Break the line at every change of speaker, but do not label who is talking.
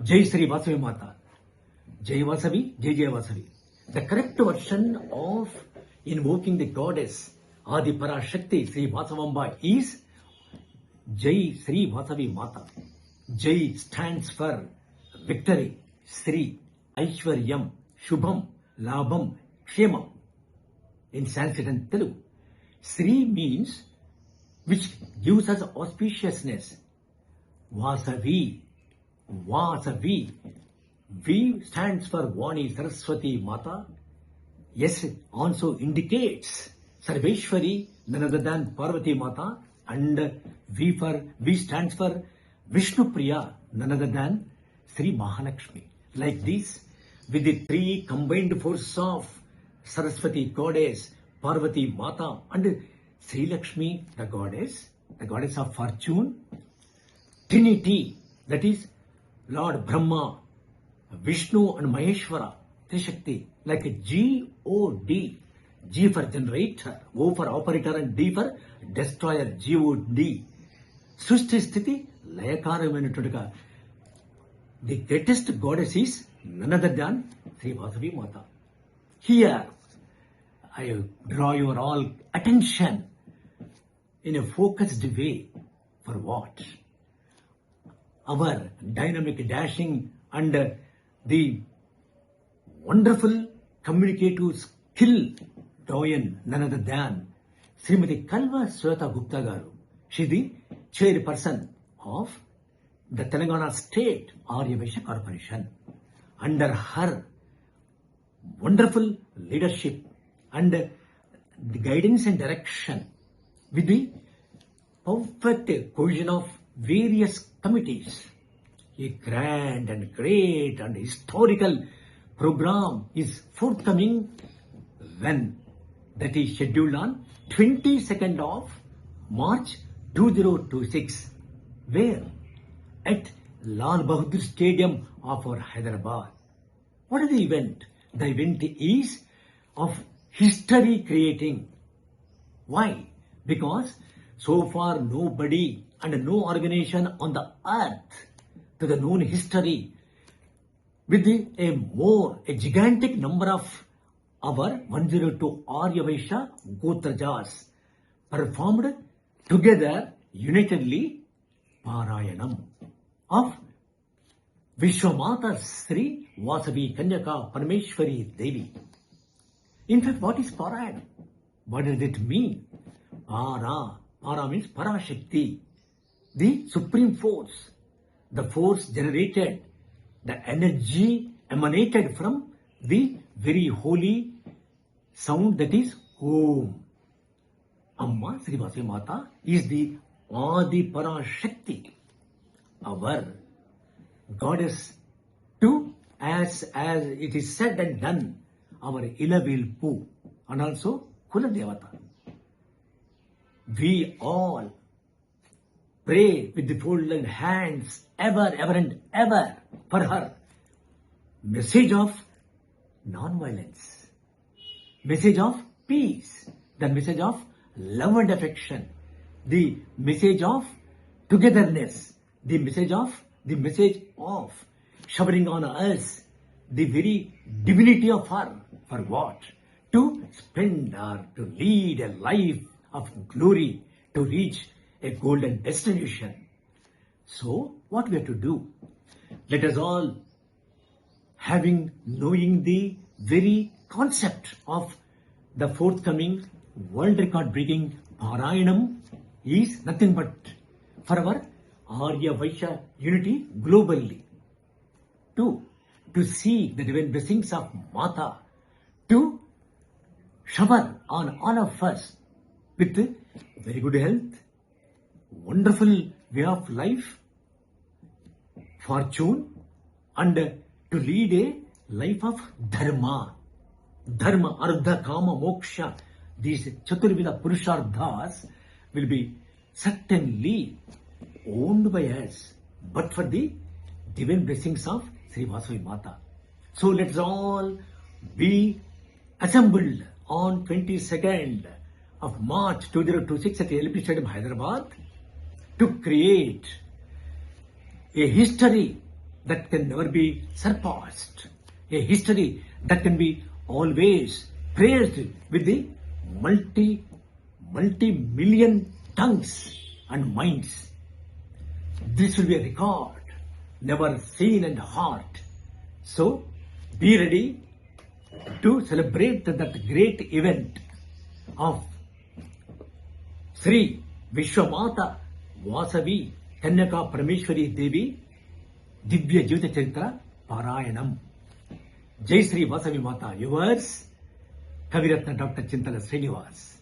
Jai Sri Vasavi Mata. Jai Vasavi, Jai Jai Vasavi. The correct version of invoking the goddess Adi Parashakti Sri Vasavamba is Jai Sri Vasavi Mata. Jai stands for victory, Sri, Aishwaryam, Shubham, Labham, Kshemam in Sanskrit and Telugu. Sri means which gives us auspiciousness. Vasavi, Vasavi. V stands for Vani Saraswati Mata. S also indicates Sarveshwari, none other than Parvati Mata. And V stands for Vishnu Priya, none other than Sri Mahalakshmi. Like this, with the three combined forces of Saraswati goddess, Parvati Mata, and Sri Lakshmi, the goddess of fortune, Trinity, that is Lord Brahma, Vishnu and Maheshwara, Trishakti, like a G-O-D, G for generator, O for operator, and D for destroyer, G-O-D. Srishti Sthiti, Layakaravaiనట్టుగా. The greatest goddess is none other than Sri Vasavi Mata. Here, I draw your all attention in a focused way for what? Our dynamic dashing and the wonderful communicative skill doyen, none other than Srimati Kalva Sweta Gupta Garu. She is the chairperson of the Telangana State Arya Vaishya Corporation. Under her wonderful leadership and the guidance and direction, with the perfect cohesion of various committees, a grand and great and historical program is forthcoming when that is scheduled on 22nd of March 2026. Where? At Lal Bahadur Stadium of our Hyderabad. What is the event? The event is of history creating. Why? Because so far nobody and no organization on the earth to the known history with a gigantic number of our 102 Arya Vaishya Gotrajas performed together unitedly Parayanam of Vishwamata Sri Vasavi Kanyaka Parameshwari Devi. In fact, what is Parayan? What does it mean? Para means Parashakti, the supreme force, the force generated, the energy emanated from the very holy sound that is Om. Amma Sri Vasavi Mata is the Adi Parashakti, our goddess too, as it is said and done, our Ilavilpu and also Kula Devata. We all pray with the folded hands ever and ever for her message of non-violence, message of peace, the message of love and affection, the message of togetherness, the message of showering on us the very divinity of her. For what? To spend or to lead a life of glory, to reach a golden destination. So, what we have to do? Let us all, knowing the very concept of the forthcoming world record breaking Parayanam is nothing but for our Arya Vaishya unity globally. To see the divine blessings of Mata, to shower on all of us with very good health, wonderful way of life, fortune, and to lead a life of dharma, artha, kama, moksha. These Chaturvida Purusharthas will be certainly owned by us, but for the divine blessings of Sri Vasavi Mata. So let's all be assembled on 22nd of March 2026 at the LP Stadium, Hyderabad, to create a history that can never be surpassed, a history that can be always praised with the multi-million tongues and minds. This will be a record never seen and heard. So be ready to celebrate that great event of Sri Vishwamata Vasavi Kanyaka Parameshwari Devi Divya Jyota Charitra Parayanam. Jai Sri Vasavi Mata. Yours, Kaviratna Dr. Chintala Srinivas.